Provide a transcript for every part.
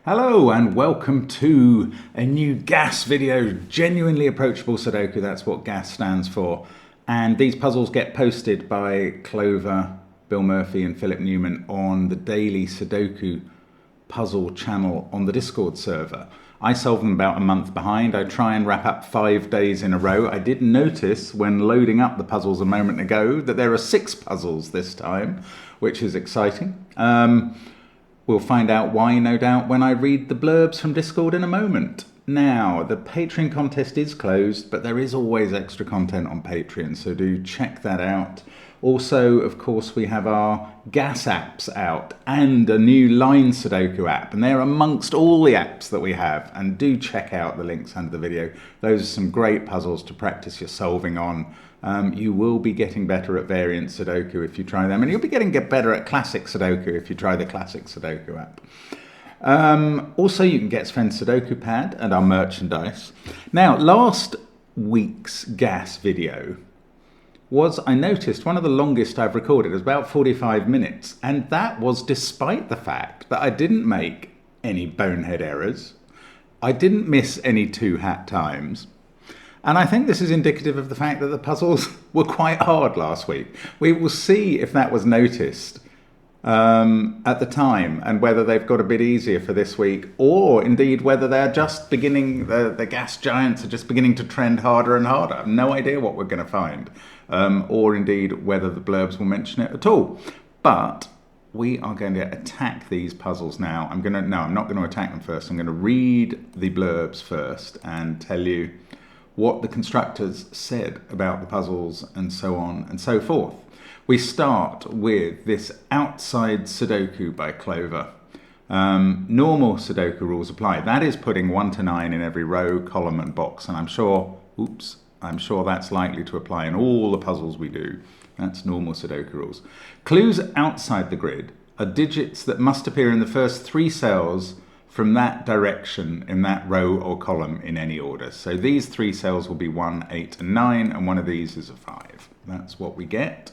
Hello and welcome to a new GAS video, Genuinely Approachable Sudoku, that's what GAS stands for. And these puzzles get posted by Clover, Bill Murphy and Philip Newman on the daily Sudoku puzzle channel on the Discord server. I solve them about a month behind. I try and wrap up 5 days in a row. I did notice when loading up the puzzles a moment ago that there are 6 puzzles this time, which is exciting. We'll find out why, no doubt, when I read the blurbs from Discord in a moment. Now, the Patreon contest is closed, but there is always extra content on Patreon, so do check that out. Also, of course, we have our GAS apps out and a new line Sudoku app, and they're amongst all the apps that we have. And do check out the links under the video. Those are some great puzzles to practice your solving on. You will be getting better at variant Sudoku if you try them, and you'll be getting better at classic Sudoku if you try the classic Sudoku app. Also, you can get Sven's Sudoku pad and our merchandise. Now, last week's GAS video was, I noticed, one of the longest I've recorded. It was about 45 minutes, and that was despite the fact that I didn't make any bonehead errors. I didn't miss any 2 hat times. And I think this is indicative of the fact that the puzzles were quite hard last week. We will see if that was noticed at the time and whether they've got a bit easier for this week, or indeed whether they're just beginning, the GAS giants are just beginning to trend harder and harder. I have no idea what we're going to find, or indeed whether the blurbs will mention it at all. But we are going to attack these puzzles now. I'm not going to attack them first. I'm going to read the blurbs first and tell you what the constructors said about the puzzles and so on and so forth. We start with this Outside Sudoku by Clover. Normal Sudoku rules apply. That is putting 1 to 9 in every row, column and box. And I'm sure that's likely to apply in all the puzzles we do. That's normal Sudoku rules. Clues outside the grid are digits that must appear in the first 3 cells from that direction in that row or column in any order. So these 3 cells will be 1, 8 and 9, and one of these is a 5. That's what we get.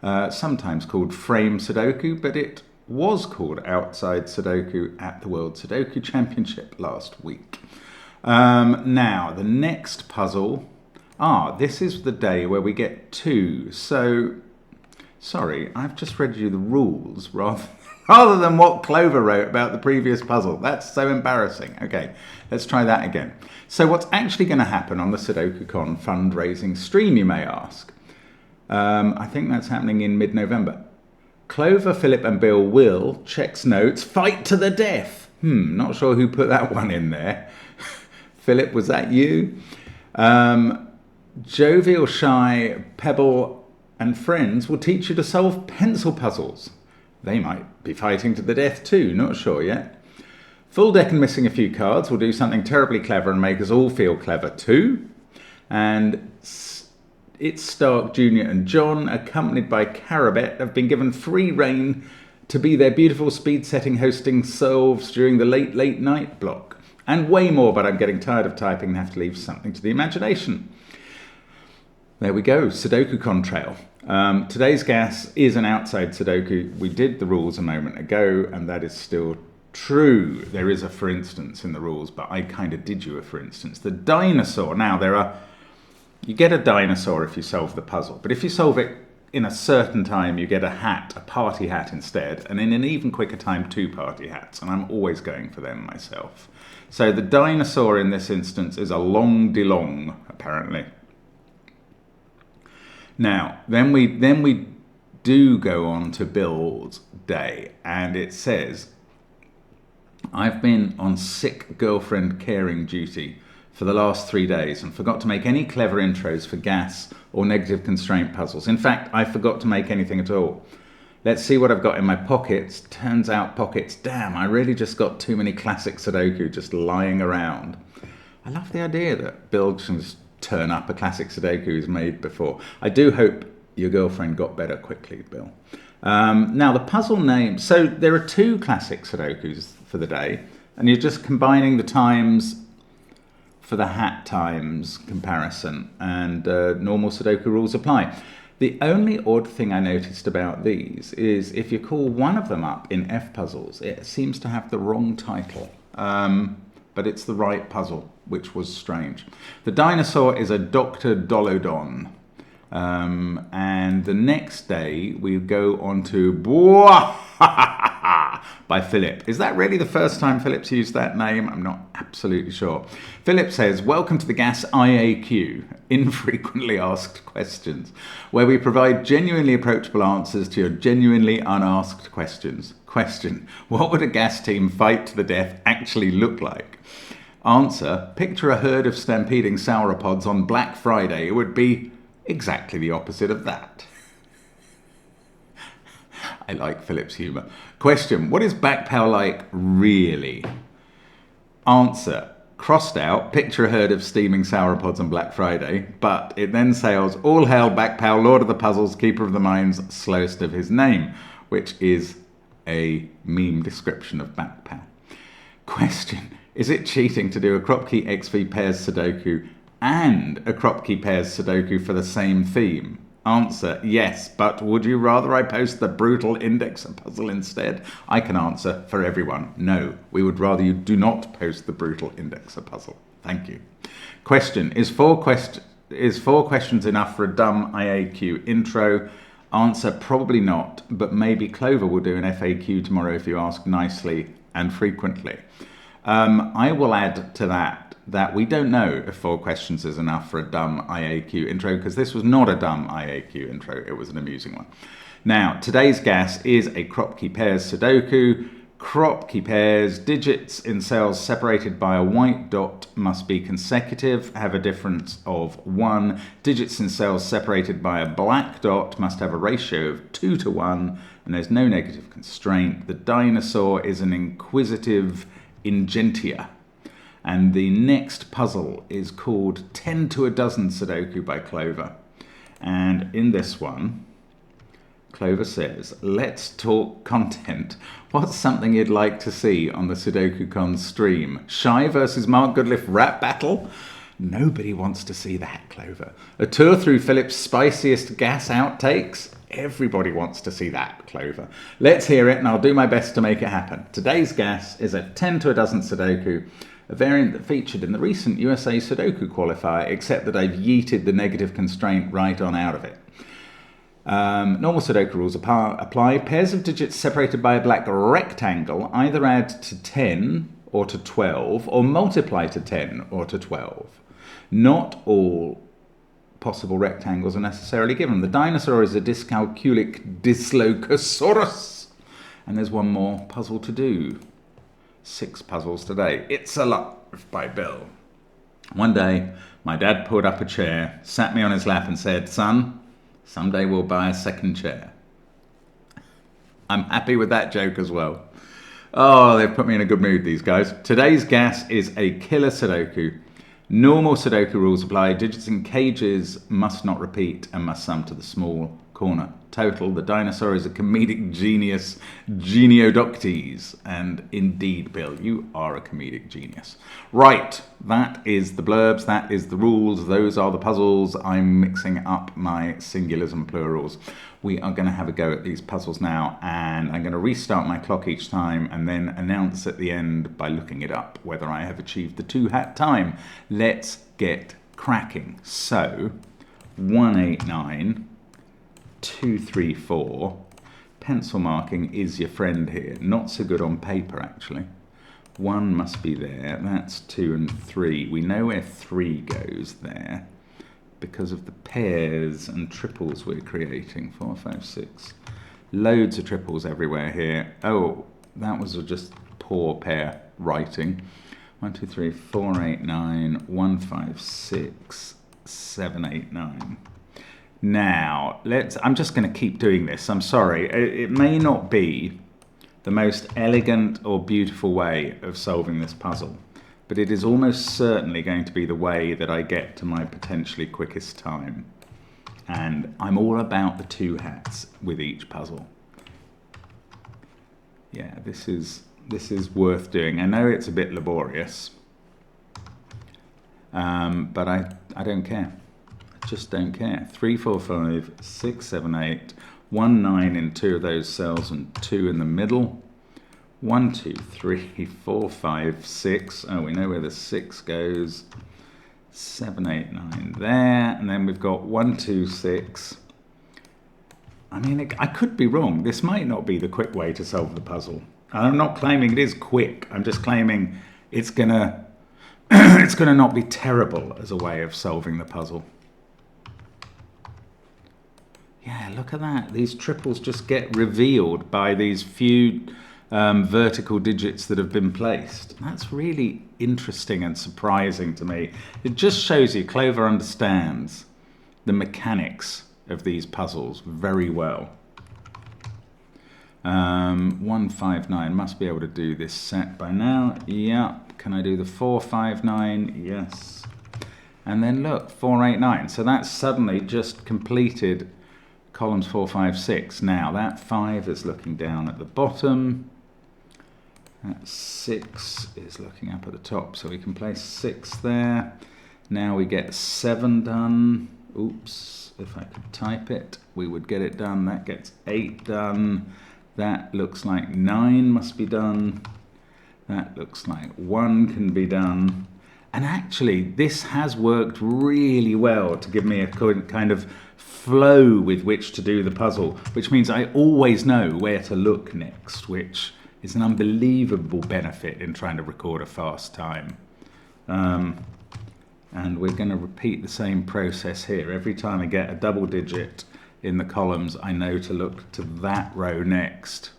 Sometimes called frame Sudoku, but it was called Outside Sudoku at the World Sudoku Championship last week. Now, the next puzzle, this is the day where we get 2. So, sorry, I've just read you the rules rather than what Clover wrote about the previous puzzle. That's so embarrassing. Okay, let's try that again. So what's actually going to happen on the SudokuCon fundraising stream, you may ask? I think that's happening in mid-November. Clover, Philip and Bill will, checks notes, fight to the death. Not sure who put that one in there. Philip, was that you? Jovial, Shy, Pebble and friends will teach you to solve pencil puzzles. They might be fighting to the death too, not sure yet. Full deck and missing a few cards will do something terribly clever and make us all feel clever too. And it's Stark Jr. and John, accompanied by Carabet, have been given free rein to be their beautiful speed-setting hosting selves during the late night block. And way more, but I'm getting tired of typing and have to leave something to the imagination. There we go, SudokuCon trail. Today's GAS is an outside Sudoku. We did the rules a moment ago, and that is still true. There is a for instance in the rules, but I kind of did you a for instance. The dinosaur. Now, you get a dinosaur if you solve the puzzle, but if you solve it in a certain time, you get a party hat instead, and in an even quicker time, 2 party hats, and I'm always going for them myself. So the dinosaur in this instance is a long de long, apparently. Now, then we do go on to Bill's day, and it says, I've been on sick girlfriend caring duty for the last 3 days and forgot to make any clever intros for GAS or negative constraint puzzles. In fact, I forgot to make anything at all. Let's see what I've got in my pockets. Turns out pockets, damn, I really just got too many classic Sudoku just lying around. I love the idea that Bill can just turn up a classic Sudoku he's made before. I do hope your girlfriend got better quickly, Bill. Now, the puzzle name. So there are 2 classic Sudokus for the day, and you're just combining the times for the hat times comparison, and normal Sudoku rules apply. The only odd thing I noticed about these is if you call one of them up in F puzzles, it seems to have the wrong title. But it's the right puzzle, which was strange. The dinosaur is a Dr. Dolodon. And the next day we go on to by Philip. Is that really the first time Philip's used that name? I'm not absolutely sure. Philip says, welcome to the GAS IAQ, infrequently asked questions, where we provide genuinely approachable answers to your genuinely unasked questions. Question, what would a GAS team fight to the death actually look like? Answer, picture a herd of stampeding sauropods on Black Friday. It would be exactly the opposite of that. I like Philip's humour. Question, what is Backpow like really? Answer, crossed out, picture a herd of steaming sauropods on Black Friday, but it then sails, all hail Backpow, Lord of the Puzzles, Keeper of the Mines, slowest of his name, which is a meme description of Backpow. Question, is it cheating to do a Kropki XV pairs Sudoku and a Kropki pairs Sudoku for the same theme? Answer, yes, but would you rather I post the brutal indexer puzzle instead? I can answer for everyone, no, we would rather you do not post the brutal indexer puzzle. Thank you. Question, is four questions enough for a dumb IAQ intro? Answer, probably not, but maybe Clover will do an FAQ tomorrow if you ask nicely and frequently. I will add to that we don't know if 4 questions is enough for a dumb IAQ intro, because this was not a dumb IAQ intro, it was an amusing one. Now, today's GAS is a Kropki pairs Sudoku. Kropki pairs, digits in cells separated by a white dot must be consecutive, have a difference of 1. Digits in cells separated by a black dot must have a ratio of 2 to 1, and there's no negative constraint. The dinosaur is an inquisitive Ingentia. And the next puzzle is called 10 to a dozen Sudoku by Clover. And in this one, Clover says, let's talk content. What's something you'd like to see on the SudokuCon stream? Shy versus Mark Goodliff rap battle? Nobody wants to see that, Clover. A tour through Philip's spiciest GAS outtakes? Everybody wants to see that, Clover. Let's hear it, and I'll do my best to make it happen. Today's GAS is a 10 to a dozen Sudoku, a variant that featured in the recent USA Sudoku qualifier, except that I've yeeted the negative constraint right on out of it. Normal Sudoku rules apply. Pairs of digits separated by a black rectangle either add to 10 or to 12 or multiply to 10 or to 12. Not all possible rectangles are necessarily given. The dinosaur is a dyscalculic Dislocosaurus. And there's one more puzzle to do. 6 puzzles today. It's Alive by Bill. One day, my dad pulled up a chair, sat me on his lap and said, son, someday we'll buy a second chair. I'm happy with that joke as well. Oh, they've put me in a good mood, these guys. Today's GAS is a killer Sudoku. Normal Sudoku rules apply. Digits in cages must not repeat and must sum to the small corner total. The dinosaur is a comedic genius, Geniodoctes. And indeed, Bill, you are a comedic genius. Right, that is the blurbs, that is the rules, those are the puzzles. I'm mixing up my singulars and plurals. We are going to have a go at these puzzles now, and I'm going to restart my clock each time and then announce at the end by looking it up whether I have achieved the 2-hat time. Let's get cracking. So, 189, 234. Pencil marking is your friend here. Not so good on paper, actually. 1 must be there. That's 2 and 3. We know where 3 goes there because of the pairs and triples we're creating. 4, 5, 6. Loads of triples everywhere here. Oh, that was just poor pair writing. 1, 2, 3, 4, 8, 9. 1, 5, 6, 7, 8, 9. Now, I'm just going to keep doing this. I'm sorry. It may not be the most elegant or beautiful way of solving this puzzle, but it is almost certainly going to be the way that I get to my potentially quickest time. And I'm all about the 2 hats with each puzzle. Yeah, this is worth doing. I know it's a bit laborious, but I don't care. I Just don't care. 3, 4, 5, 6, 7, 8. 1, 9 in 2 of those cells and 2 in the middle. 1, 2, 3, 4, 5, 6. Oh, we know where the 6 goes. 7, 8, 9 there. And then we've got 1, 2, 6. I mean, I could be wrong. This might not be the quick way to solve the puzzle. I'm not claiming it is quick. I'm just claiming it's gonna it's gonna not be terrible as a way of solving the puzzle. Yeah, look at that. These triples just get revealed by these few vertical digits that have been placed. That's really interesting and surprising to me. It just shows you Clover understands the mechanics of these puzzles very well. 1, 5, 9 must be able to do this set by now. Yep. Can I do the 4, 5, 9? Yes. And then look, 4, 8, 9. So that's suddenly just completed columns 4, 5, 6. Now that 5 is looking down at the bottom. That 6 is looking up at the top. So we can place 6 there. Now we get 7 done. Oops, if I could type it, we would get it done. That gets 8 done. That looks like 9 must be done. That looks like 1 can be done. And actually, this has worked really well to give me a kind of flow with which to do the puzzle, which means I always know where to look next, which is an unbelievable benefit in trying to record a fast time. And we're going to repeat the same process here. Every time I get a double digit in the columns, I know to look to that row next.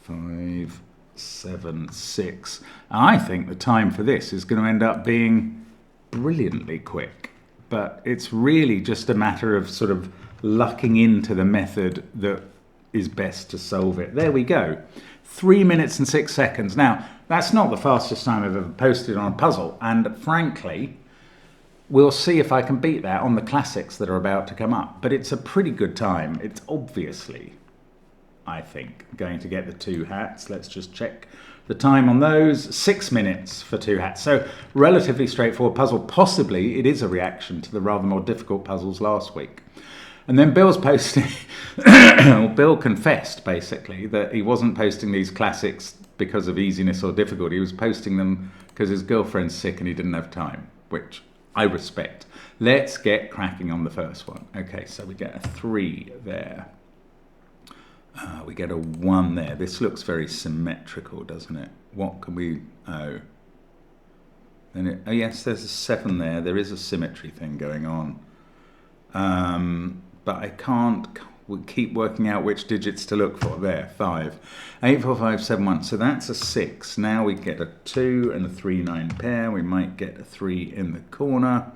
5, 7, 6. I think the time for this is going to end up being brilliantly quick, but it's really just a matter of sort of lucking into the method that is best to solve it. There we go. 3 minutes and 6 seconds. Now, that's not the fastest time I've ever posted on a puzzle, and frankly, we'll see if I can beat that on the classics that are about to come up. But it's a pretty good time. It's obviously, I think, going to get the 2 hats. Let's just check the time on those. 6 minutes for 2 hats. So relatively straightforward puzzle. Possibly it is a reaction to the rather more difficult puzzles last week. And then Bill's posting, Bill confessed basically that he wasn't posting these classics because of easiness or difficulty. He was posting them because his girlfriend's sick and he didn't have time, which I respect. Let's get cracking on the first one. Okay, so we get a 3 there. We get a 1 there. This looks very symmetrical, doesn't it? What can we... Oh. Oh, yes, there's a 7 there. There is a symmetry thing going on. But I can't... We'll keep working out which digits to look for. There, 5. 8, 4, 5, 7, 1. So that's a 6. Now we get a 2 and a 3, 9 pair. We might get a 3 in the corner.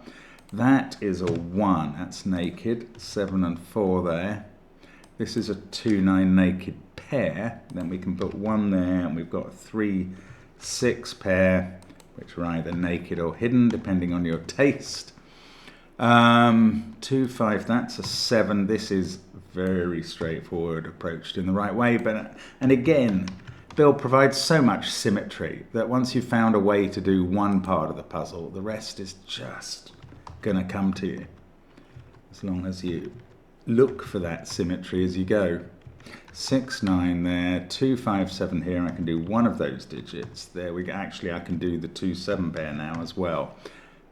That is a 1. That's naked. 7 and 4 there. This is a 2, 9 naked pair. Then we can put 1 there, and we've got a 3, 6 pair, which are either naked or hidden, depending on your taste. 2, 5, that's a 7. This is very straightforward, approached in the right way. And again, Bill provides so much symmetry that once you've found a way to do one part of the puzzle, the rest is just going to come to you. As long as you look for that symmetry as you go. 6, 9 there, 2, 5, 7 here. I can do one of those digits. There we go. Actually, I can do the 2, 7 pair now as well.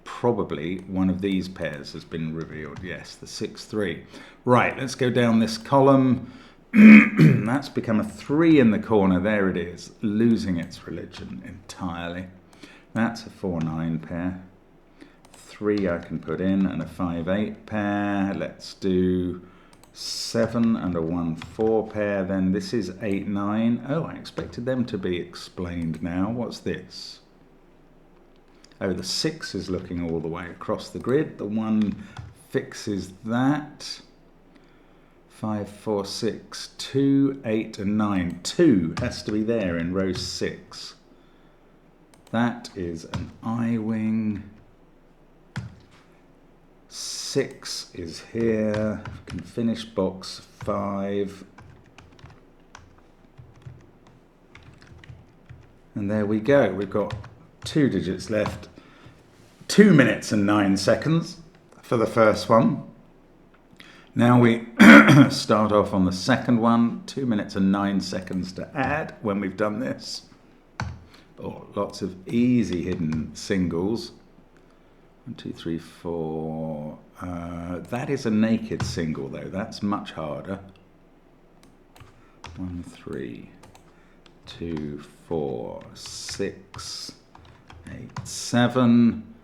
Probably one of these pairs has been revealed. Yes, the 6, 3. Right, let's go down this column. That's become a 3 in the corner. There it is, losing its religion entirely. That's a 4, 9 pair. 3 I can put in, and a 5, 8 pair. Let's do 7 and a 1, 4 pair. Then this is 8, 9. Oh, I expected them to be explained now. What's this? Oh, the 6 is looking all the way across the grid. The 1 fixes that. 5, 4, 6, 2, 8 and 9. 2 has to be there in row 6. That is an I-wing. 6 is here. I can finish box 5. And there we go. We've got 2 digits left. 2 minutes and 9 seconds. for the first one. Now we start off on the second one, 2 minutes and 9 seconds to add when we've done this. Oh, lots of easy hidden singles. 1, 2, 3, 4. That is a naked single though, that's much harder. 1, 3, 2, 4, 6, 8, 7.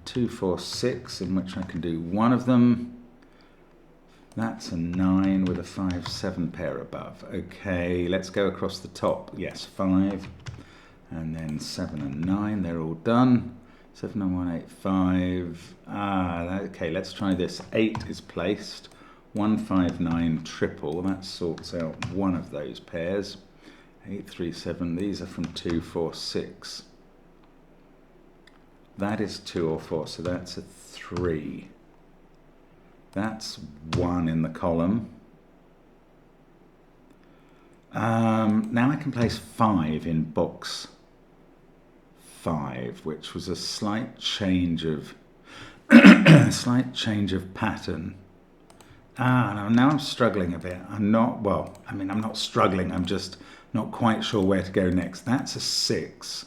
2, 4, 6, in which I can do one of them. That's a 9 with a 5, 7 pair above. Okay, let's go across the top. Yes, 5. And then 7 and 9, they're all done. 7, 9, 1, 8, 5. Okay, let's try this. 8 is placed. 1, 5, 9, triple. That sorts out one of those pairs. 8, 3, 7. These are from 2, 4, 6. That is 2 or 4, so that's a 3. That's 1 in the column. Now I can place 5 in box 5, which was a slight change of pattern. Now I'm struggling a bit. I'm not struggling. I'm just not quite sure where to go next. That's a 6.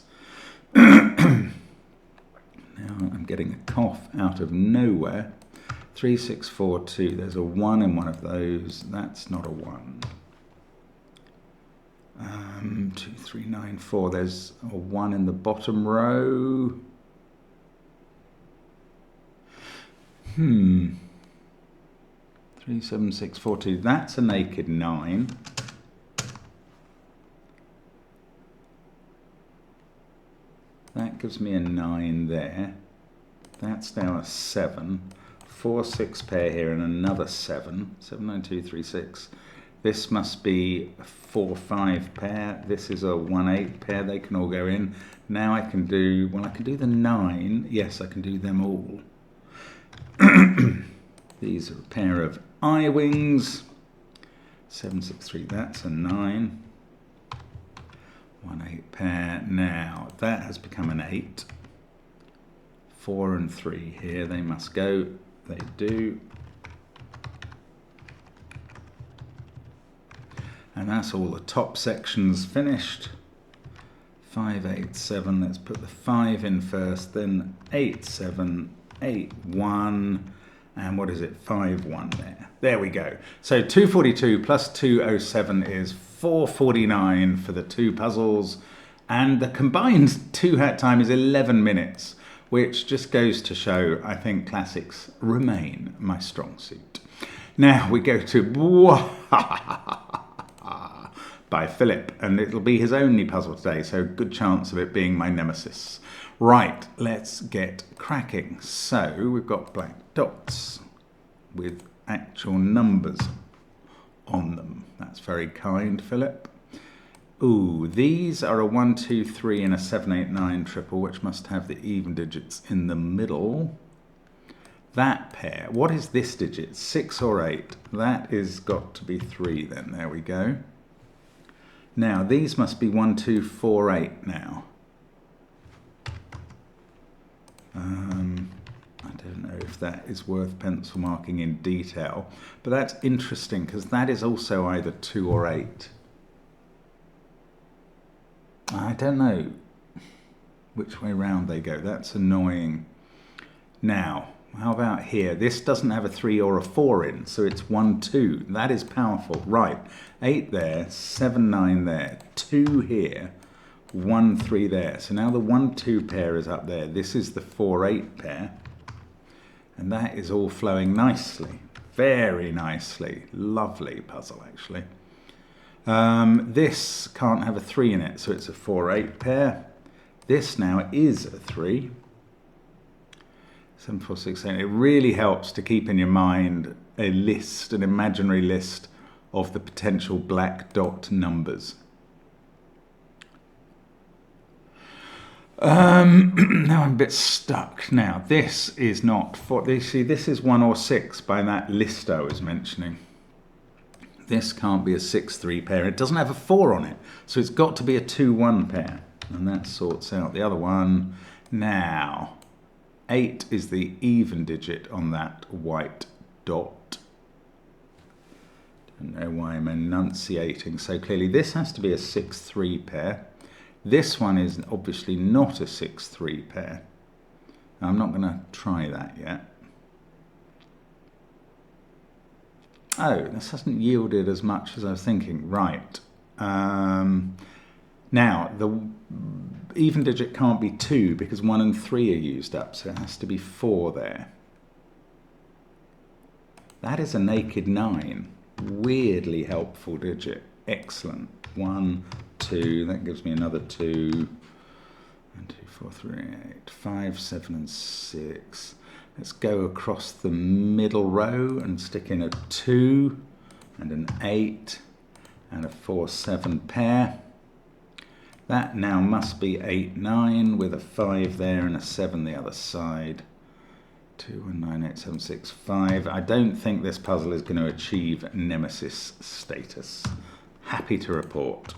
Now I'm getting a cough out of nowhere. 3, 6, 4, 2. There's a 1 in one of those. That's not a 1. 2, 3, 9, 4. There's a 1 in the bottom row. 3, 7, 6, 4, 2. That's a naked 9. That gives me a 9 there. That's now a 7. 4, 6 pair here and another 7. 7, 9, 2, 3, 6. This must be a 4, 5 pair. This is a 1, 8 pair. They can all go in. Now I can do, I can do the 9. Yes, I can do them all. These are a pair of eye wings. 7, 6, 3. That's a 9. 1, 8 pair. Now that has become an 8. 4 and 3 here. They must go. They do. And that's all the top sections finished. 5, 8, 7. Let's put the 5 in first, then 8, 7, 8, 1. And what is it? 5, 1 there. There we go. So 242 plus 207 is 449 for the 2 puzzles. And the combined 2 hat time is 11 minutes. Which just goes to show, I think classics remain my strong suit. Now we go to by Philip, and it'll be his only puzzle today, so good chance of it being my nemesis. Right, let's get cracking. So we've got black dots with actual numbers on them. That's very kind, Philip. Ooh, these are a 1, 2, 3 and a 7, 8, 9 triple, which must have the even digits in the middle. That pair, what is this digit? 6 or 8? That is got to be 3 then, there we go. Now, these must be 1, 2, 4, 8 now. I don't know if that is worth pencil marking in detail, but that's interesting because that is also either 2 or 8. I don't know which way round they go. That's annoying. Now, how about here? This doesn't have a 3 or a 4 in, so it's 1, 2. That is powerful. Right, 8 there, 7, 9 there, 2 here, 1, 3 there. So now the 1, 2 pair is up there. This is the 4, 8 pair. And that is all flowing nicely. Very nicely. Lovely puzzle, actually. This can't have a 3 in it, so it's a 4, 8 pair. This now is a 3. 7, 4, 6, 8. It really helps to keep in your mind a list, an imaginary list of the potential black dot numbers. Now I'm a bit stuck. Now this is not 4. You see, this is 1 or 6 by that list I was mentioning. This can't be a 6, 3 pair. It doesn't have a 4 on it, so it's got to be a 2, 1 pair, and that sorts out the other one. Now 8 is the even digit on that white dot. Don't know why I'm enunciating so clearly. This has to be a 6-3 pair. This one is obviously not a 6-3 pair. I'm not going to try that yet. Oh, this hasn't yielded as much as I was thinking. Right. Now, the even digit can't be 2 because 1 and 3 are used up, so it has to be 4 there. That is a naked 9. Weirdly helpful digit. Excellent. 1, 2, that gives me another 2. 1, 2, 4, 3, 8, 5, 7, and 6. Let's go across the middle row and stick in a 2 and an 8 and a 4, 7 pair. That now must be 8, 9 with a 5 there and a 7 the other side. 2, 1, 9, 8, 7, 6, 5. I don't think this puzzle is going to achieve nemesis status. Happy to report.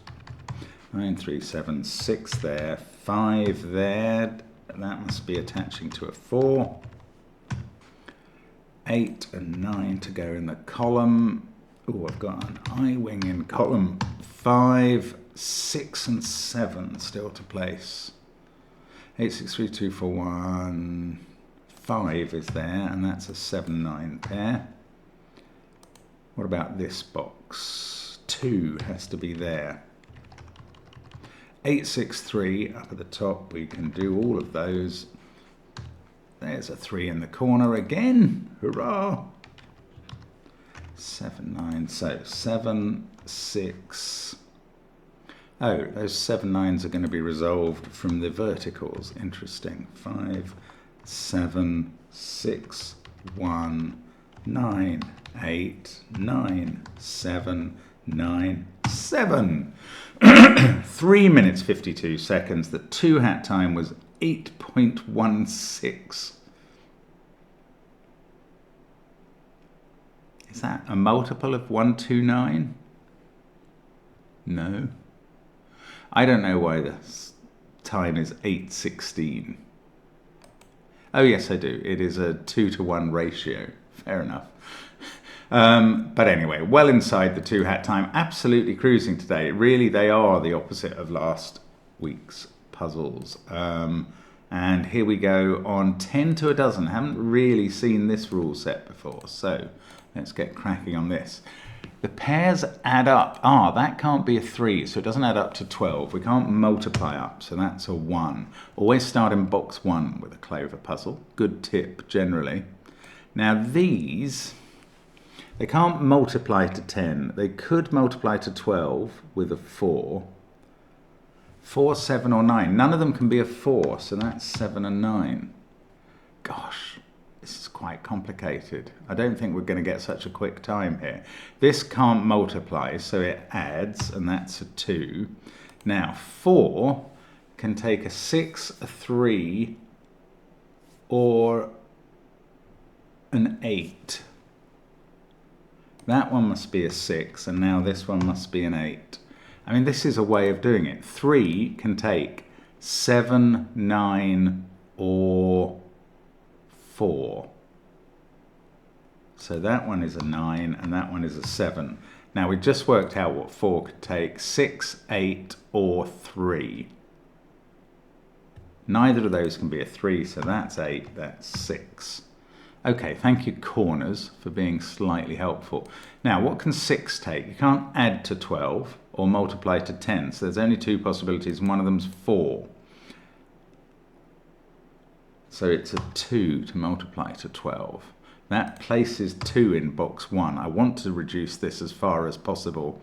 9, 3, 7, 6 there, 5 there. That must be attaching to a 4. 8 and 9 to go in the column. Oh, I've got an I-wing in column 5, 6 and 7 still to place. 8, 6, 3, 2, 4, 1. 5 is there, and that's a 7, 9 pair. What about this box? 2 has to be there. 8, 6, 3 up at the top. We can do all of those. There's a 3 in the corner again. Hurrah! 7, 9. So 7, 6. Oh, those 7, 9s are going to be resolved from the verticals. Interesting. 5, 7, 6, 1, 9, 8, 9, 7, 9, 7. 3 minutes 52 seconds. The 2-hat time was 8.16. Is that a multiple of 129? No. I don't know why the time is 8:16. Oh yes, I do. It is a 2-to-1 ratio. Fair enough. But anyway, well inside the 2-hat time. Absolutely cruising today. Really, they are the opposite of last week's puzzles. And here we go on 10 to a dozen. Haven't really seen this rule set before, so let's get cracking on this. The pairs add up. Ah, that can't be a 3, so it doesn't add up to 12. We can't multiply up, so that's a 1. Always start in box 1 with a clover puzzle. Good tip, generally. Now these, they can't multiply to 10. They could multiply to 12 with a 4. 4, 7, or 9. None of them can be a 4, so that's 7 and 9. Gosh, this is quite complicated. I don't think we're going to get such a quick time here. This can't multiply, so it adds, and that's a 2. Now, 4 can take a 6, a 3, or an 8. That one must be a 6, and now this one must be an 8. I mean, this is a way of doing it. 3 can take 7, 9, or 4. So that one is a 9, and that one is a 7. Now, we've just worked out what 4 could take. 6, 8, or 3. Neither of those can be a 3, so that's 8, that's 6. Okay, thank you, corners, for being slightly helpful. Now, what can 6 take? You can't add to 12 or multiply to 10, so there's only 2 possibilities, and one of them's 4. So it's a 2 to multiply to 12. That places 2 in box 1. I want to reduce this as far as possible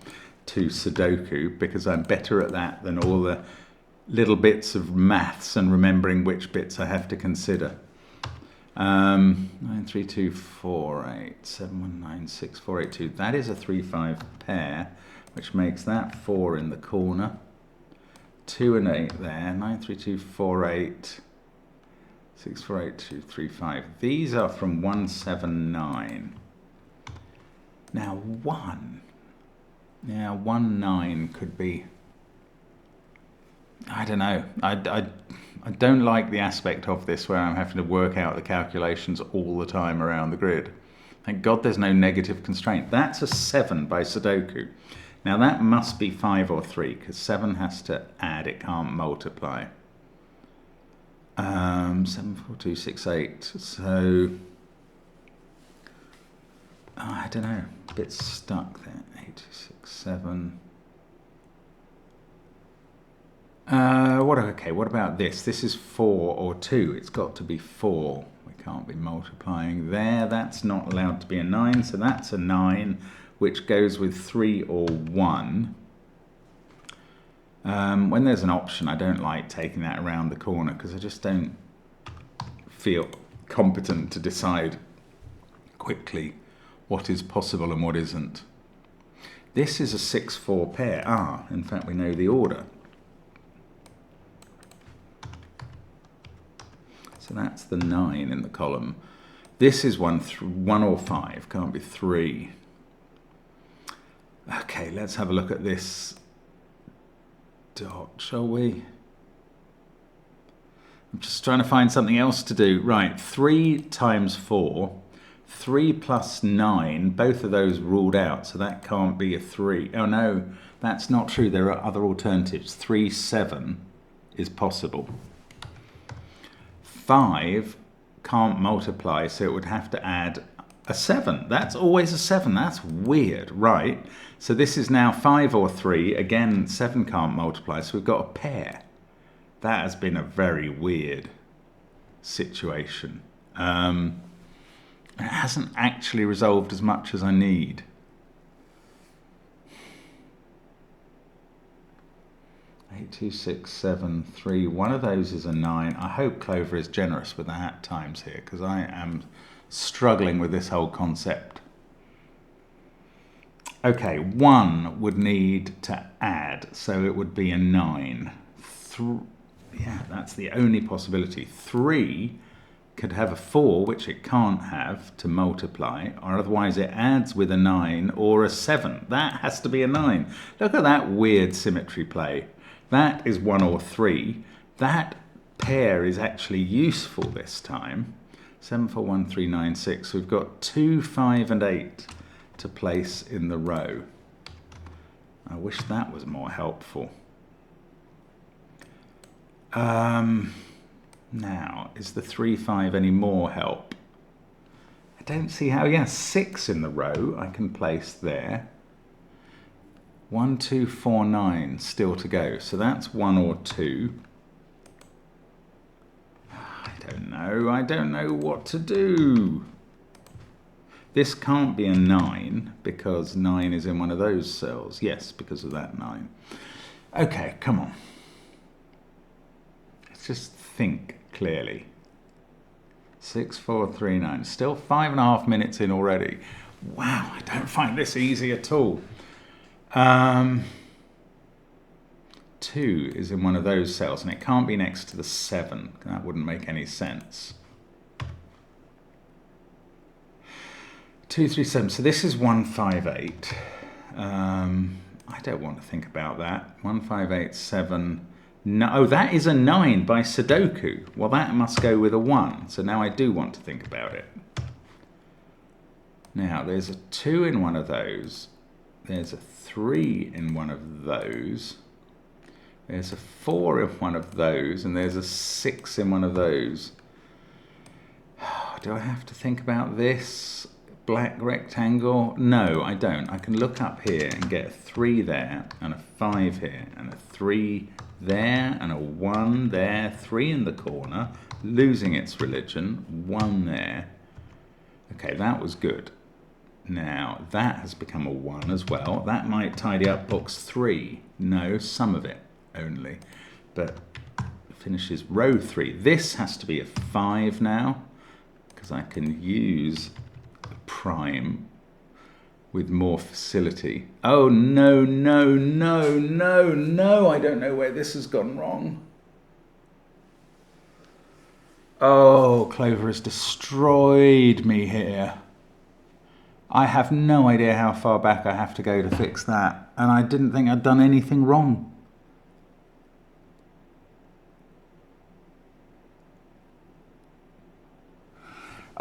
to Sudoku because I'm better at that than all the little bits of maths and remembering which bits I have to consider. 9, 3, 2, 4, 8, 7, 1, 9, 6, 4, 8, 2. That is a 3, 5 pair, which makes that 4 in the corner. 2 and 8 there. 9, 3, 2, 4, 8. 6, 4, 8, 2, 3, 5. These are from 1, 7, 9. Now 1. Now 1, 9 could be, I don't know. I don't like the aspect of this where I'm having to work out the calculations all the time around the grid. Thank God there's no negative constraint. That's a 7 by Sudoku. Now that must be 5 or 3 because 7 has to add, it can't multiply. 7, 4, 2, 6, 8. So, I don't know, a bit stuck there. 8, 2, 6, 7. What about this? This is 4 or 2. It's got to be 4. We can't be multiplying there. That's not allowed to be a 9, so that's a 9, which goes with 3 or 1. When there's an option, I don't like taking that around the corner because I just don't feel competent to decide quickly what is possible and what isn't. This is a 6-4 pair. In fact, we know the order. So that's the 9 in the column. This is 1 or 5, can't be 3. Okay, let's have a look at this dot, shall we? I'm just trying to find something else to do. Right, 3 times 4, 3 plus 9, both of those ruled out, so that can't be a 3. Oh no, that's not true. There are other alternatives. 3, 7 is possible. 5 can't multiply, so it would have to add a 7. That's always a 7. That's weird, right? So this is now 5 or 3. Again, 7 can't multiply, so we've got a pair. That has been a very weird situation. It hasn't actually resolved as much as I need. Eight, 2, 6, 7, 3. One of those is a 9. I hope Clover is generous with the hat times here because I am struggling with this whole concept. Okay, 1 would need to add, so it would be a 9. Yeah, that's the only possibility. 3 could have a 4, which it can't have, to multiply, or otherwise it adds with a 9 or a 7. That has to be a 9. Look at that weird symmetry play. That is 1 or 3. That pair is actually useful this time. 7, 4, 1, 3, 9, 6. We've got 2, 5, and 8 to place in the row. I wish that was more helpful. Now, is the 3, 5 any more help? I don't see how. Yeah, 6 in the row I can place there. 1, 2, 4, 9 still to go. So that's 1 or 2. I don't know what to do. This can't be a 9 because 9 is in one of those cells. Yes, because of that 9. Okay, come on. Let's just think clearly. 6, 4, 3, 9. Still 5.5 minutes in already. Wow, I don't find this easy at all. 2 is in one of those cells, and it can't be next to the 7. That wouldn't make any sense. 2, 3, 7. So this is 1, 5, 8. I don't want to think about that. 1, 5, 8, 7. No, oh, that is a 9 by Sudoku. Well, that must go with a 1. So now I do want to think about it. Now, there's a 2 in one of those. There's a 3 in one of those. There's a 4 in one of those. And there's a 6 in one of those. Do I have to think about this black rectangle? No, I don't. I can look up here and get a 3 there and a 5 here and a 3 there and a 1 there, 3 in the corner, losing its religion, 1 there. Okay, that was good. Now, that has become a 1 as well. That might tidy up box 3. No, some of it only. But finishes row 3. This has to be a 5 now, because I can use a prime with more facility. Oh, no, no, no, no, no. I don't know where this has gone wrong. Oh, Clover has destroyed me here. I have no idea how far back I have to go to fix that. And I didn't think I'd done anything wrong.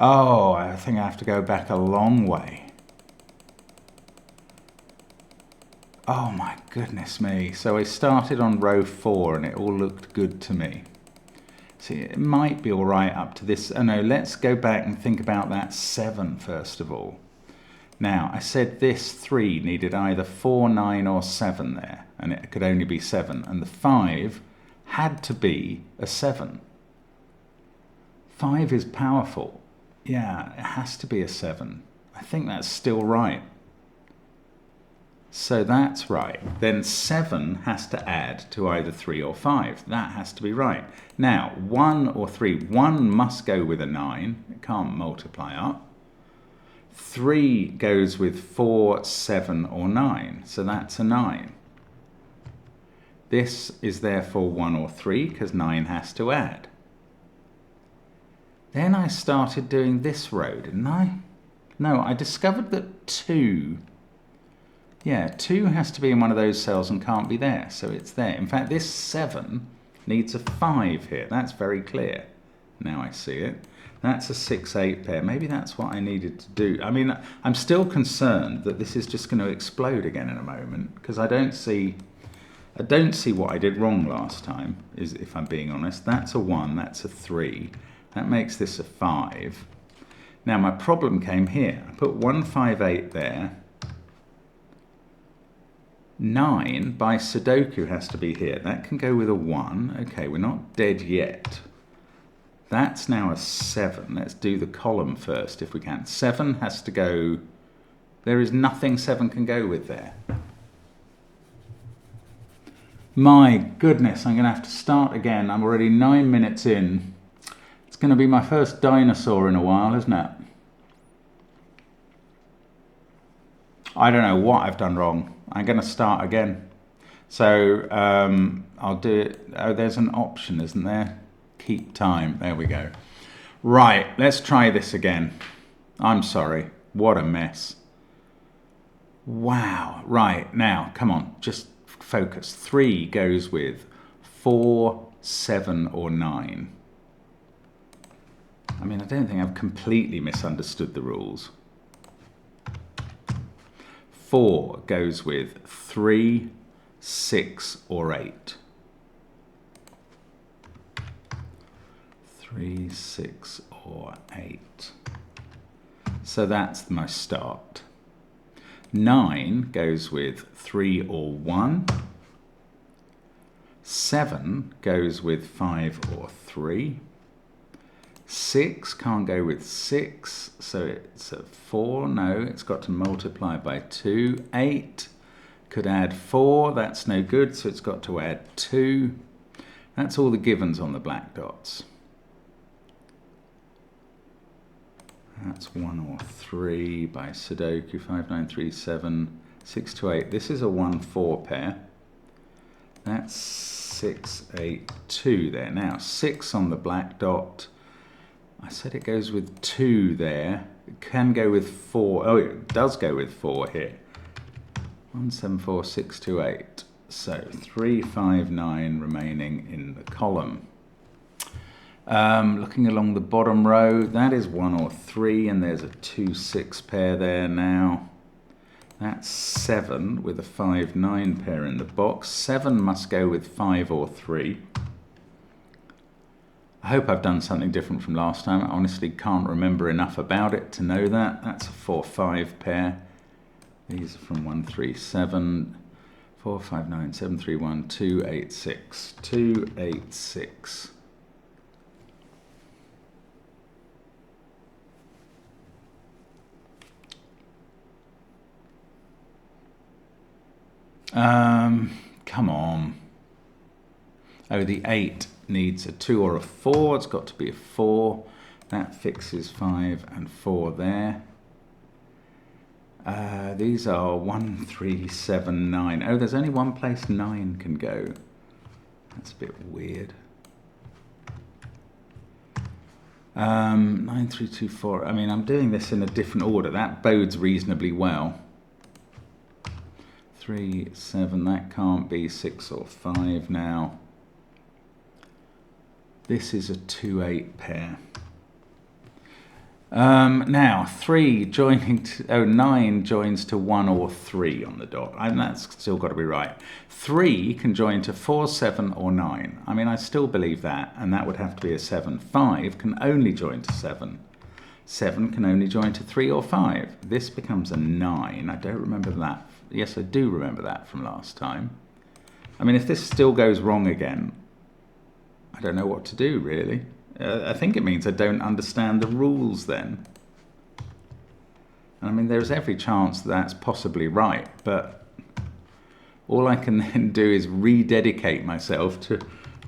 Oh, I think I have to go back a long way. Oh my goodness me. So I started on row 4 and it all looked good to me. See, it might be all right up to this. Oh no, let's go back and think about that 7 first of all. Now, I said this 3 needed either 4, 9 or 7 there, and it could only be 7. And the 5 had to be a 7. 5 is powerful. Yeah, it has to be a 7. I think that's still right. So that's right. Then 7 has to add to either 3 or 5. That has to be right. Now, 1 or 3. 1 must go with a 9. It can't multiply up. 3 goes with 4, 7 or 9. So that's a 9. This is therefore 1 or 3 because 9 has to add. Then I started doing this row, didn't I? No, I discovered that 2... Yeah, 2 has to be in one of those cells and can't be there, so it's there. In fact, this 7 needs a 5 here. That's very clear. Now I see it. That's a 6-8 pair. Maybe that's what I needed to do. I mean, I'm still concerned that this is just going to explode again in a moment, because I don't see what I did wrong last time, if I'm being honest. That's a 1, that's a 3. That makes this a 5. Now my problem came here. I put 1, 5, 8 there. 9 by Sudoku has to be here. That can go with a 1. Okay, we're not dead yet. That's now a 7. Let's do the column first if we can. 7 has to go... There is nothing 7 can go with there. My goodness, I'm going to have to start again. I'm already 9 minutes in. It's going to be my first dinosaur in a while, isn't it? I don't know what I've done wrong. I'm going to start again. So I'll do it. Oh, there's an option, isn't there? Keep time. There we go. Right, let's try this again. I'm sorry. What a mess. Wow. Right, now, come on. Just focus. 3 goes with 4, 7 or 9. I mean, I don't think I've completely misunderstood the rules. 4 goes with 3, 6 or 8. 3, 6 or 8. So that's my start. 9 goes with 3 or 1. 7 goes with 5 or 3. 6 can't go with 6, so it's a 4. No, it's got to multiply by 2. 8 could add 4. That's no good, so it's got to add 2. That's all the givens on the black dots. That's 1 or 3 by Sudoku. 5, 9, 3, 7, 6 to 8. This is a 1, 4 pair. That's 6, 8, 2 there. Now 6 on the black dot. I said it goes with 2 there. It can go with 4. Oh, it does go with 4 here. 1, 7, 4, 6, 2, 8. So 3, 5, 9 remaining in the column. Looking along the bottom row, that is 1 or 3, and there's a 2, 6 pair there now. That's 7 with a 5, 9 pair in the box. 7 must go with 5 or 3. I hope I've done something different from last time. I honestly can't remember enough about it to know that. That's a 4, 5 pair. These are from 1, 3, 7, 4, 5, 9, 7, 3, 1, 2, 8, 6. 2, 8, 6. Come on. Oh, the 8 needs a 2 or a 4. It's got to be a 4. That fixes 5 and 4 there. These are 1, 3, 7, 9. Oh, there's only one place 9 can go. That's a bit weird. 9, 3, 2, 4. I mean, I'm doing this in a different order. That bodes reasonably well. 3, 7, that can't be 6 or 5 now. This is a 2, 8 pair. Now, 3 joining to, 9 joins to 1 or 3 on the dot. And that's still got to be right. 3 can join to 4, 7 or 9. I mean, I still believe that, and that would have to be a 7. 5 can only join to 7. 7 can only join to 3 or 5. This becomes a 9. I don't remember that. Yes, I do remember that from last time. I mean, if this still goes wrong again, I don't know what to do, really. I think it means I don't understand the rules then. I mean, there's every chance that that's possibly right, but all I can then do is rededicate myself to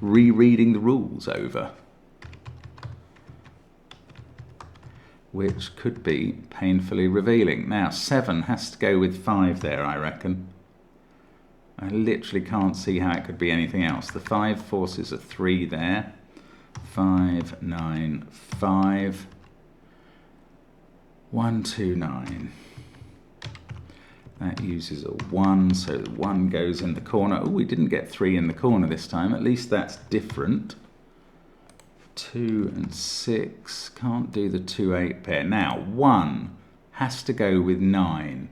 rereading the rules over, which could be painfully revealing. Now, 7 has to go with 5 there, I reckon. I literally can't see how it could be anything else. The 5 forces a 3 there. 5, 9, 5. 1, 2, 9. That uses a 1, so 1 goes in the corner. Oh, we didn't get 3 in the corner this time. At least that's different. 2 and 6. Can't do the 2, 8 pair. Now, 1 has to go with 9.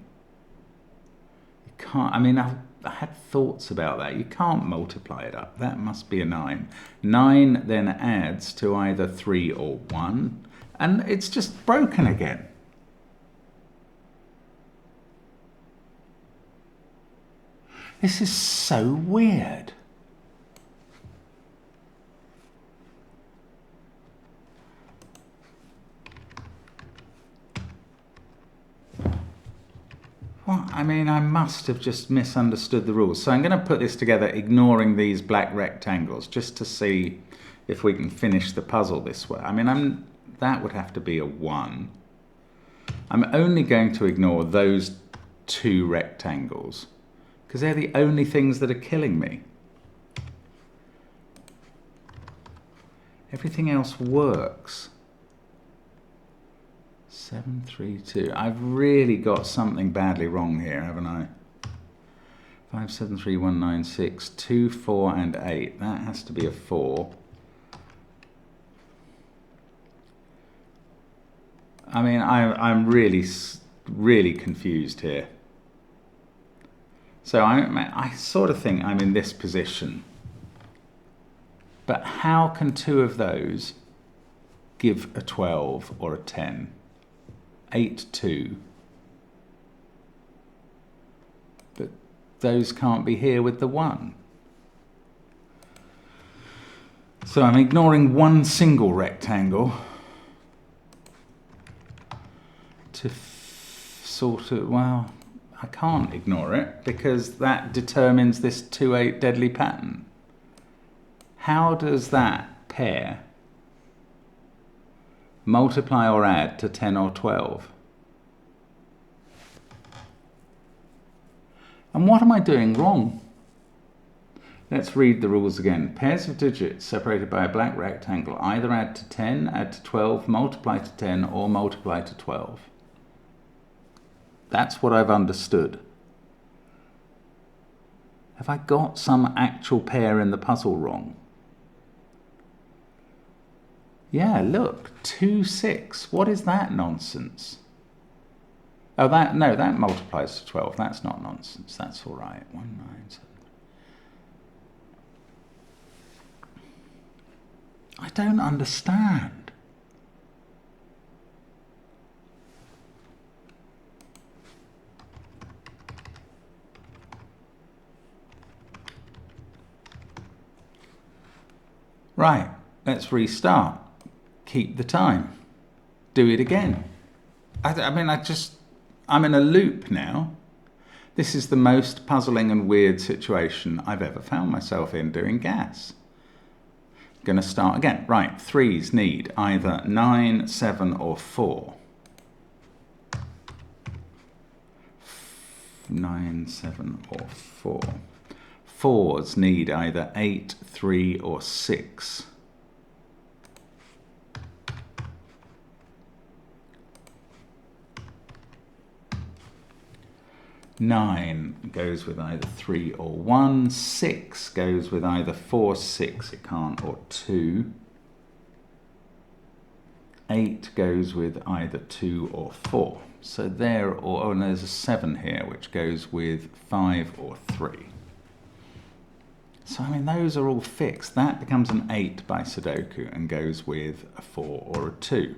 You can't, I mean, I had thoughts about that. You can't multiply it up. That must be a 9. 9 then adds to either 3 or 1. And it's just broken again. This is so weird. Well, I mean, I must have just misunderstood the rules. So I'm going to put this together ignoring these black rectangles just to see if we can finish the puzzle this way. I mean, that would have to be a 1. I'm only going to ignore those 2 rectangles because they're the only things that are killing me. Everything else works. 7, 3, 2. I've really got something badly wrong here, haven't I? 5, 7, 3, 1, 9, 6, 2, 4, and 8. That has to be a 4. I mean, I'm really confused here. So I sort of think I'm in this position. But how can 2 of those give a 12 or a 10? 8, 2. But those can't be here with the 1. So I'm ignoring one single rectangle to sort of, well, I can't ignore it because that determines this 2, 8 deadly pattern. How does that pair multiply or add to 10 or 12? And what am I doing wrong? Let's read the rules again. Pairs of digits separated by a black rectangle either add to 10, add to 12, multiply to 10, or multiply to 12. That's what I've understood. Have I got some actual pair in the puzzle wrong? Yeah, look, 2, 6. What is that nonsense? Oh, that multiplies to 12. That's not nonsense. That's all right. 1, 9, 7. I don't understand. Right, let's restart. Keep the time. Do it again. I mean, I'm in a loop now. This is the most puzzling and weird situation I've ever found myself in doing gas. Going to start again. Right, 3s need either 9, 7 or 4. 9, 7 or 4. 4s need either 8, 3 or 6. 9 goes with either 3 or 1. 6 goes with either 4, 6, it can't, or 2. 8 goes with either 2 or 4. So there, or and there's a 7 here, which goes with 5 or 3. So, I mean, those are all fixed. That becomes an 8 by Sudoku and goes with a 4 or a 2.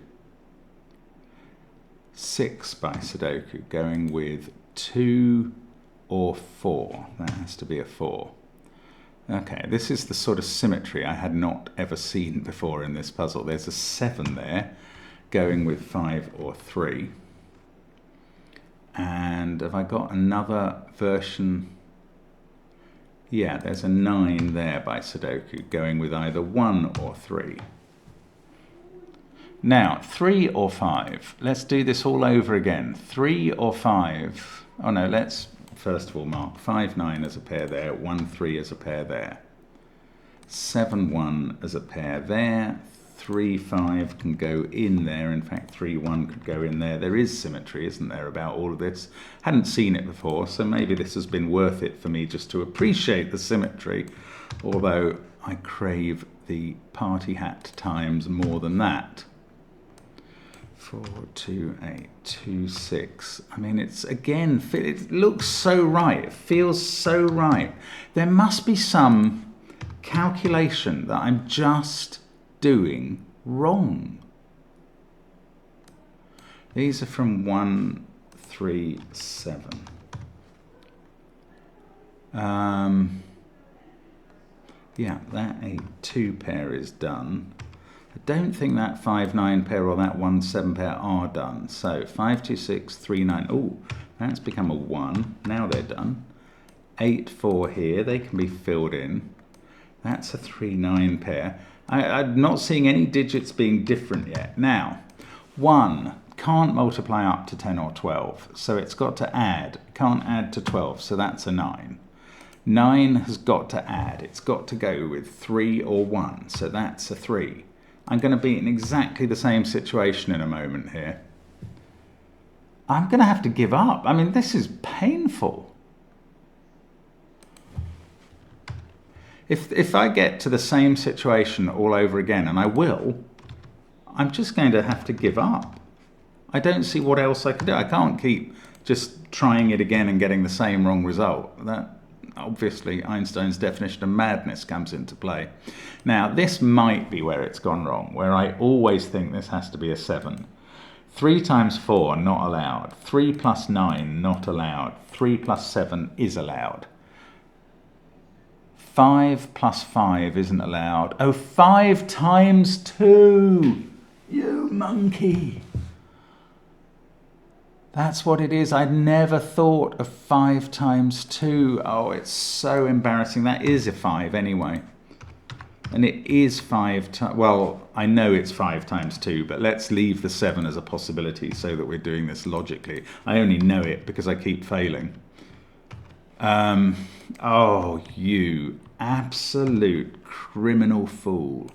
6 by Sudoku going with 2 or 4. That has to be a 4. Okay, this is the sort of symmetry I had not ever seen before in this puzzle. There's a 7 there going with 5 or 3. And have I got another version? Yeah, there's a 9 there by Sudoku going with either 1 or 3. Now, 3 or 5. Let's do this all over again. 3 or 5. Oh no, let's first of all mark 5, 9 as a pair there, 1, 3 as a pair there. 7, 1 as a pair there. 3, 5 can go in there. In fact, 3, 1 could go in there. There is symmetry, isn't there, about all of this? Hadn't seen it before, so maybe this has been worth it for me just to appreciate the symmetry, although I crave the party hat times more than that. 4, 2, 8, 2, 6. I mean, it's again, it looks so right. It feels so right. There must be some calculation that I'm just doing wrong. These are from 1, 3, 7. Yeah, that 8, 2 pair is done. I don't think that 5, 9 pair or that 1, 7 pair are done. So 5, 2, 6, 3, 9. Oh, that's become a 1. Now they're done. 8, 4 here. They can be filled in. That's a 3, 9 pair. I'm not seeing any digits being different yet. Now, 1 can't multiply up to 10 or 12, so it's got to add. Can't add to 12, so that's a 9. 9 has got to add. It's got to go with 3 or 1, so that's a 3. I'm going to be in exactly the same situation in a moment here. I'm going to have to give up. I mean, this is painful. If I get to the same situation all over again, and I will, I'm just going to have to give up. I don't see what else I can do. I can't keep just trying it again and getting the same wrong result. That obviously Einstein's definition of madness comes into play. Now, this might be where it's gone wrong, where I always think this has to be a 7. 3 times 4, not allowed. 3 plus 9, not allowed. 3 plus 7 is allowed. 5 plus 5 isn't allowed. Oh, 5 times 2! You monkey! That's what it is. I'd never thought of 5 times 2. Oh, it's so embarrassing. That is a 5 anyway. And it is 5 times... Well, I know it's 5 times 2, but let's leave the 7 as a possibility so that we're doing this logically. I only know it because I keep failing. Oh, you absolute criminal fool.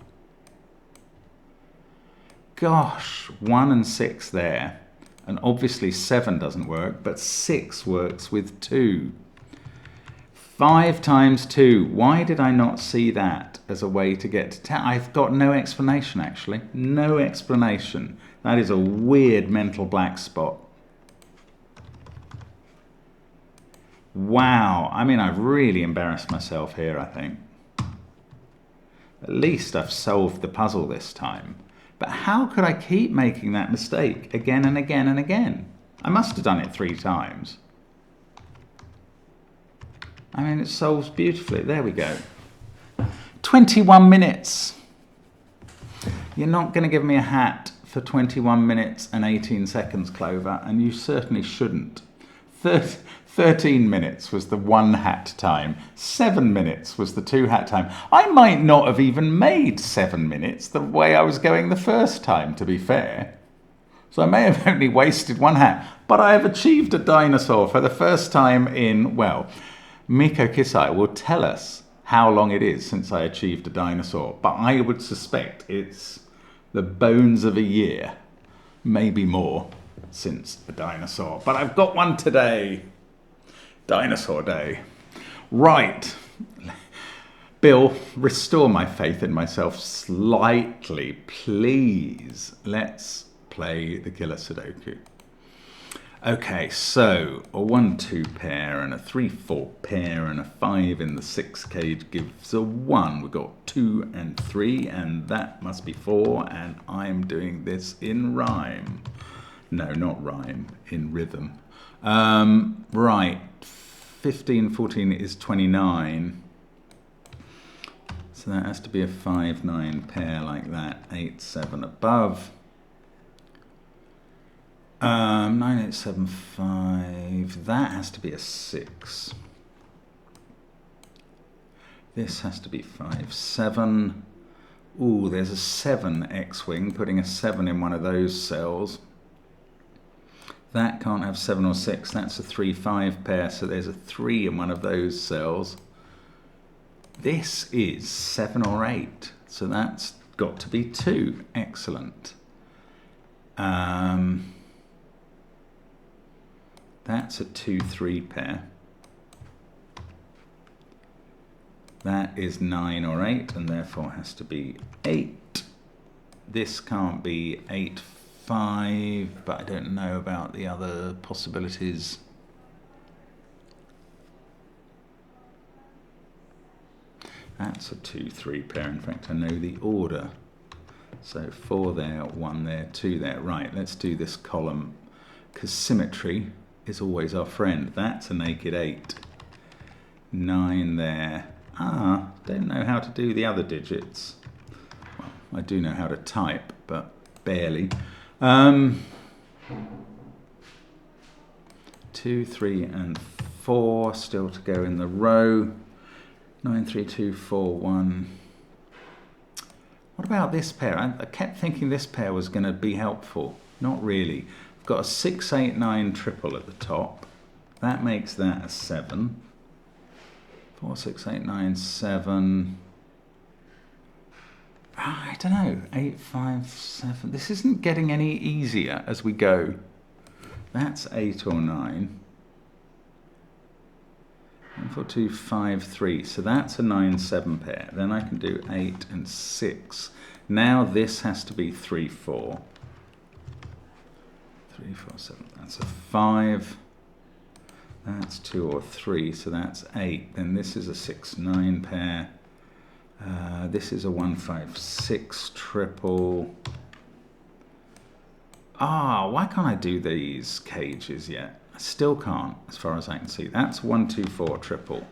Gosh, 1 and 6 there. And obviously 7 doesn't work, but 6 works with 2. 5 times 2. Why did I not see that as a way to get to 10? I've got no explanation, actually. No explanation. That is a weird mental black spot. Wow. I mean, I've really embarrassed myself here, I think. At least I've solved the puzzle this time. But how could I keep making that mistake again and again and again? I must have done it 3 times. I mean, it solves beautifully. There we go. 21 minutes. You're not going to give me a hat for 21 minutes and 18 seconds, Clover, and you certainly shouldn't. 13 minutes was the 1 hat time. 7 minutes was the 2 hat time. I might not have even made 7 minutes the way I was going the first time, to be fair. So I may have only wasted 1 hat, but I have achieved a dinosaur for the first time in, well, Miko Kisai will tell us how long it is since I achieved a dinosaur, but I would suspect it's the bones of a year, maybe more, since a dinosaur. But I've got one today. Dinosaur Day. Right. Bill, restore my faith in myself slightly, please. Let's play the killer Sudoku. Okay, so a 1-2 pair and a 3-4 pair and a 5 in the 6 cage gives a 1. We've got 2 and 3, and that must be 4, and I'm doing this in rhyme. No, not rhyme, in rhythm. Right, 15, 14 is 29. So that has to be a 5-9 pair like that, 8-7 above. 9-8-7-5, that has to be a 6. This has to be 5-7. Ooh, there's a 7 X-wing, putting a 7 in one of those cells. That can't have 7 or 6, that's a 3-5 pair, so there's a 3 in one of those cells. This is 7 or 8, so that's got to be 2. Excellent. That's a 2-3 pair. That is 9 or 8, and therefore has to be 8. This can't be 8-5, but I don't know about the other possibilities. That's a 2-3 pair. In fact, I know the order. So 4 there, 1 there, 2 there. Right, let's do this column, because symmetry is always our friend. That's a naked 8. 9 there. Don't know how to do the other digits. Well, I do know how to type, but barely. 2, 3, and 4 still to go in the row. 9, 3, 2, 4, 1. What about this pair? I kept thinking this pair was going to be helpful. Not really. I've got a 6, 8, 9 triple at the top. That makes that a 7. 4, 6, 8, 9, 7. I don't know. 8, 5, 7. This isn't getting any easier as we go. That's 8 or 9. 1, 4, 2, 5, 3. So that's a 9-7 pair. Then I can do 8 and 6. Now this has to be 3, 4. 3, 4, 7. That's a 5. That's 2 or 3. So that's 8. Then this is a 6-9 pair. This is a 1-5-6 triple. Why can't I do these cages yet? I still can't, as far as I can see. That's 1-2-4 triple.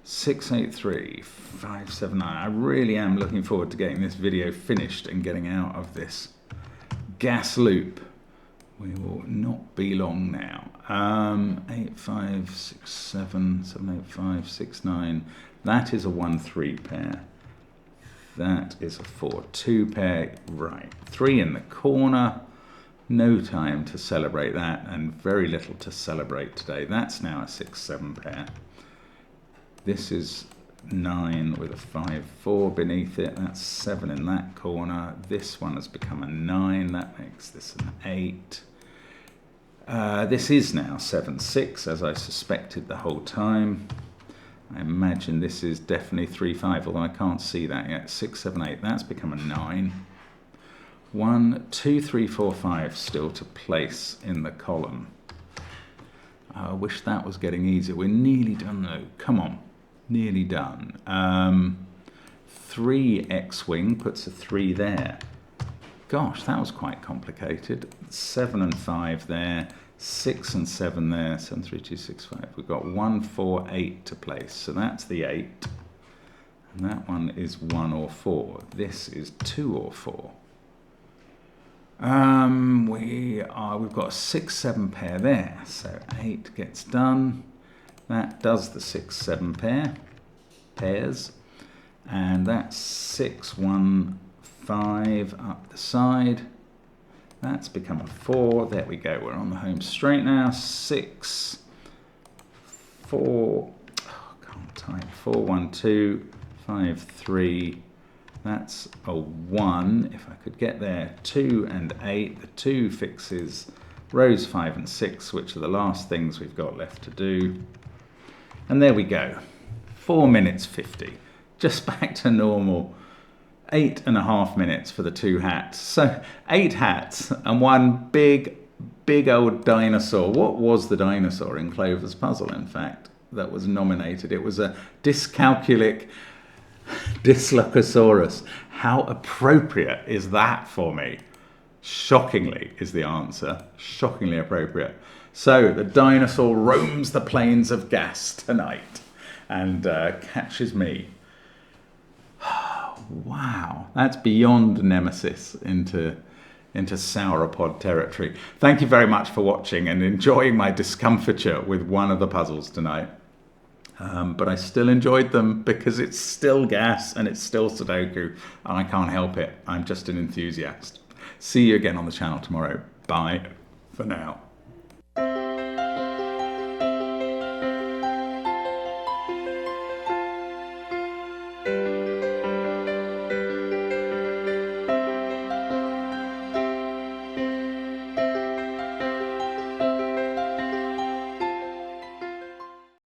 6-8-3, 5-7-9. I really am looking forward to getting this video finished and getting out of this gas loop. We will not be long now. 8-5-6-7, 7-8-5-6-9. That is a 1-3 pair. That is a 4-2 pair. Right, 3 in the corner. No time to celebrate that, and very little to celebrate today. That's now a 6-7 pair. This is 9 with a 5-4 beneath it. That's 7 in that corner. This one has become a 9. That makes this an 8. This is now 7-6, as I suspected the whole time. I imagine this is definitely 3-5, although I can't see that yet. 6-7-8. That's become a 9. 1, 2, 3, 4, 5 still to place in the column. I wish that was getting easier. We're nearly done though. Come on, nearly done. 3 X-wing puts a 3 there. Gosh, that was quite complicated. 7 and 5 there. 6 and 7 there. 7, 3, 2, 6, 5. We've got 1, 4, 8 to place. So that's the 8. And that one is 1 or 4. This is 2 or 4. We've got a 6-7 pair there, so 8 gets done. That does the 6-7 pairs, and that's 6, 1, 5 up the side. That's become a 4. There we go. We're on the home straight now. 6, 4. Can't type. 4, 1, 2, 5, 3. That's a 1, if I could get there. 2 and 8. The 2 fixes rows 5 and 6, which are the last things we've got left to do. And there we go. 4 minutes 50. just back to normal. 8.5 minutes for the 2 hats. So 8 hats and one big old dinosaur. What was the dinosaur in Clover's puzzle, in fact, that was nominated? It was a dyscalculic Dislocasaurus. How appropriate is that for me? Shockingly is the answer. Shockingly appropriate. So the dinosaur roams the plains of gas tonight and catches me. Wow, that's beyond Nemesis into sauropod territory. Thank you very much for watching and enjoying my discomfiture with one of the puzzles tonight. But I still enjoyed them because it's still gas and it's still Sudoku, and I can't help it. I'm just an enthusiast. See you again on the channel tomorrow. Bye for now.